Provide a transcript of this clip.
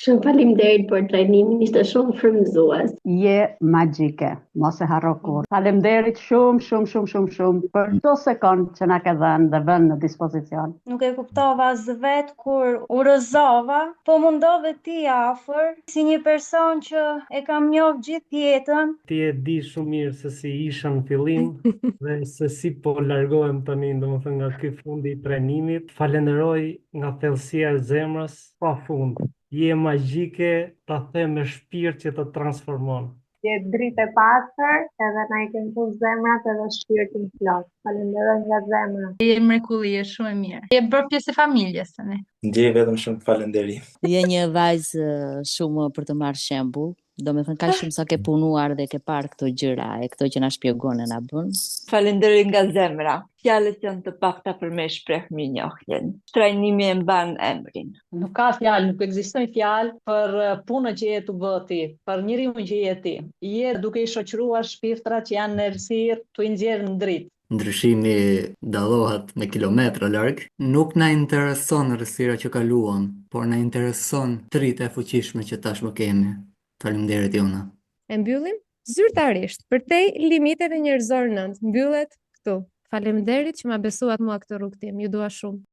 Shumë faleminderit për trajnimin, ishte shumë frymëzues. Je magjike, mos e harro kur. Faleminderit shumë, shumë, shumë, shumë, shumë për çdo sekond që na ke dhënë dhe vënë në dispozicion. Nuk e kuptova as vet kur u rëzova, po mundove ti afër, si një person që e kam njohur gjithë jetën. Ti e di shumë mirë se si isha në fillim dhe se si po largohem tani, domethënë nga ky fundi i trajnimit. Falenderoj nga thellësia e zemrës pafund. Je magjike, ta them me shpirt që të transformon. Je dritë e pastër, edhe na i kem full zemrat edhe shpirtin plot. Falenderoj nga zemra. Je mrekulli, je shumë e mirë. Je bërë pjesë e familjes tani. Ndjej vetëm shumë falënderim. Je një vajzë shumë për të marrë shembull. Do me thënë kaq shumë sa ke punuar dhe ke parë këto gjëra e këto që na shpjegon e na bën. Falenderoj nga zemra. Fjalët janë të pakta për me shpreh mirënjohjen. Trajnimi e mban emrin. Nuk ka fjalë, nuk ekzistojnë fjalë për punën që je tu bë ti, për njeriu që je ti. Je duke i shoqëruar shpirtrat që janë në errësirë, tu i nxjerr në dritë. Ndryshimi dallohet me kilometra larg. Nuk na intereson rrësira që kaluam, por na intereson dritë e fuqishme që tashmë kemi. Faleminderit Jona. E mbyllim zyrtarisht. Për te limitet e njerëzor 9 mbyllet këtu. Faleminderit që ma besuat mua këtë rrugtim. Ju dua shumë.